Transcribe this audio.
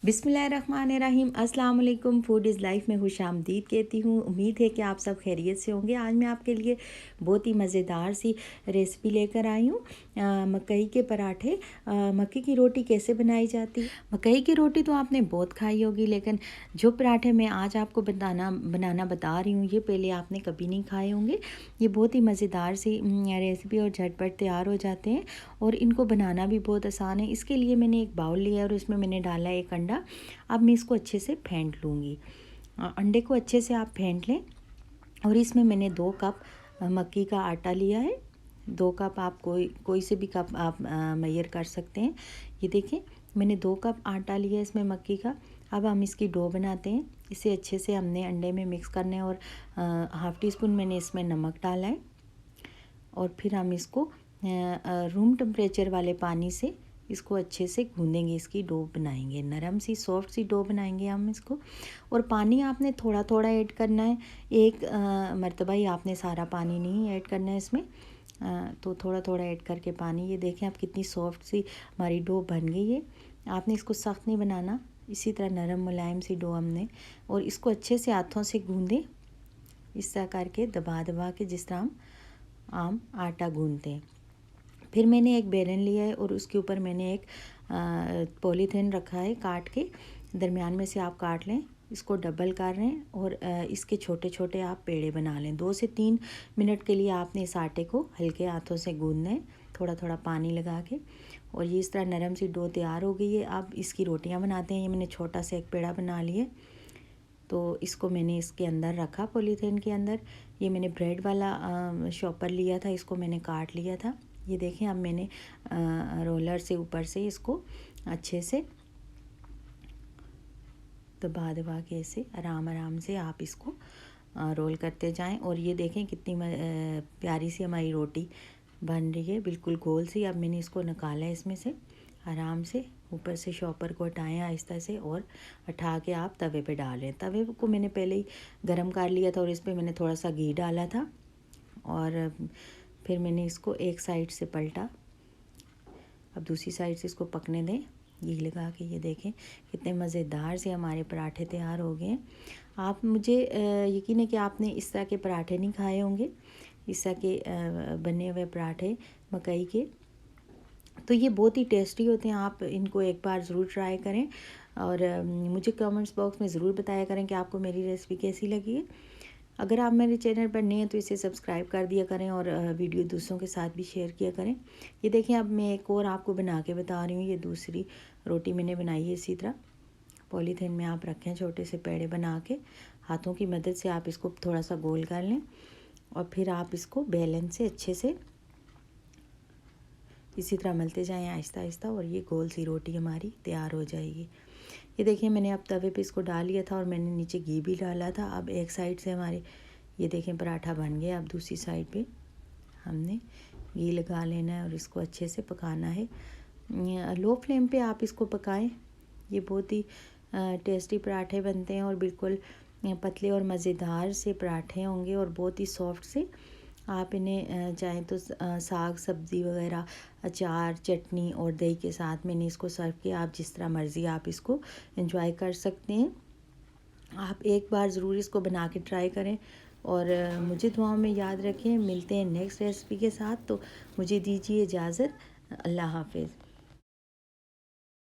बिस्मिल्लाहिर्रहमानिर्रहीम। अस्सलाम वालेकुम। फूड इज़ लाइफ में खुशामदीद कहती हूँ। उम्मीद है कि आप सब खैरियत से होंगे। आज मैं आपके लिए बहुत ही मज़ेदार सी रेसिपी लेकर आई हूँ। मकई के पराठे। मक्की की रोटी कैसे बनाई जाती है। मकई की रोटी तो आपने बहुत खाई होगी, लेकिन जो पराठे मैं आज आपको बनाना बता रही हूँ, ये पहले आपने कभी नहीं खाए होंगे। ये बहुत ही मज़ेदार सी रेसिपी और झटपट तैयार हो जाते हैं और इनको बनाना भी बहुत आसान है। इसके लिए मैंने एक बाउल लिया और उसमें मैंने डाला एक अंडा। अब मैं इसको अच्छे से फेंट लूँगी। अंडे को अच्छे से आप फेंट लें। और इसमें मैंने 2 कप मक्की का आटा लिया है। 2 कप आप कोई से भी कप आप मेजर कर सकते हैं। ये देखिए, मैंने 2 कप आटा लिया है इसमें मक्की का। अब हम इसकी डो बनाते हैं। इसे अच्छे से हमने अंडे में मिक्स करना है और हाफ़ टी स्पून मैंने इसमें नमक डाला है। और फिर हम इसको रूम टेम्परेचर वाले पानी से इसको अच्छे से गूँधेंगे। इसकी डो बनाएंगे, नरम सी सॉफ्ट सी डो बनाएंगे हम इसको। और पानी आपने थोड़ा थोड़ा ऐड करना है। एक मरतबा ही आपने सारा पानी नहीं ऐड करना है इसमें। तो थोड़ा थोड़ा ऐड करके पानी। ये देखें अब कितनी सॉफ्ट सी हमारी डो बन गई है। आपने इसको सख्त नहीं बनाना, इसी तरह नरम मुलायम सी डो हमने। और इसको अच्छे से हाथों से गूँधें, इस तरह करके दबा दबा के, जिस तरह हम आम आटा गूँधते हैं। फिर मैंने एक बेलन लिया है और उसके ऊपर मैंने एक पॉलीथिन रखा है काट के। दरमियान में से आप काट लें, इसको डबल कर रहे हैं और इसके छोटे छोटे आप पेड़े बना लें। 2 से 3 मिनट के लिए आपने इस आटे को हल्के हाथों से गूँधना है, थोड़ा थोड़ा पानी लगा के। और ये इस तरह नरम सी डो तैयार हो गई है। अब इसकी रोटियां बनाते हैं। ये मैंने छोटा सा एक पेड़ा बना लिया, तो इसको मैंने इसके अंदर रखा, पॉलीथिन के अंदर। ये मैंने ब्रेड वाला शॉपर लिया था, इसको मैंने काट लिया था। ये देखें, अब मैंने रोलर से ऊपर से इसको अच्छे से दबा दबा के ऐसे आराम आराम से आप इसको रोल करते जाएं। और ये देखें कितनी प्यारी सी हमारी रोटी बन रही है, बिल्कुल गोल सी। अब मैंने इसको निकाला है इसमें से। आराम से ऊपर से शॉपर को हटाएं आहिस्ता से और उठा के आप तवे पे डाल लें। तवे को मैंने पहले ही गरम कर लिया था और इस पर मैंने थोड़ा सा घी डाला था। और फिर मैंने इसको एक साइड से पलटा। अब दूसरी साइड से इसको पकने दें घी लगा के। ये देखें कितने मज़ेदार से हमारे पराठे तैयार हो गए हैं। आप मुझे यकीन है कि आपने इस तरह के पराठे नहीं खाए होंगे, इस तरह के बने हुए पराठे मकई के। तो ये बहुत ही टेस्टी होते हैं। आप इनको एक बार ज़रूर ट्राई करें और मुझे कमेंट्स बॉक्स में ज़रूर बताया करें कि आपको मेरी रेसिपी कैसी लगी है। अगर आप मेरे चैनल पर नए हैं तो इसे सब्सक्राइब कर दिया करें और वीडियो दूसरों के साथ भी शेयर किया करें। ये देखें, अब मैं एक और आपको बना के बता रही हूँ। ये दूसरी रोटी मैंने बनाई है इसी तरह। पॉलीथिन में आप रखें छोटे से पेड़े बना के, हाथों की मदद से आप इसको थोड़ा सा गोल कर लें और फिर आप इसको बेलन से अच्छे से इसी तरह मलते जाएं आहिस्ता आहिस्ता और ये गोल सी रोटी हमारी तैयार हो जाएगी। ये देखिए, मैंने अब तवे पे इसको डाल लिया था और मैंने नीचे घी भी डाला था। अब एक साइड से हमारे ये देखें पराठा बन गया। अब दूसरी साइड पे हमने घी लगा लेना है और इसको अच्छे से पकाना है। लो फ्लेम पे आप इसको पकाएं। ये बहुत ही टेस्टी पराठे बनते हैं और बिल्कुल पतले और मज़ेदार से पराठे होंगे और बहुत ही सॉफ्ट से। आप इन्हें चाहें तो साग सब्ज़ी वगैरह, अचार, चटनी और दही के साथ मैंने इसको सर्व किया। आप जिस तरह मर्ज़ी आप इसको एंजॉय कर सकते हैं। आप एक बार ज़रूर इसको बना के ट्राई करें और मुझे दुआओं में याद रखें। मिलते हैं नेक्स्ट रेसिपी के साथ। तो मुझे दीजिए इजाज़त। अल्लाह हाफ़िज़।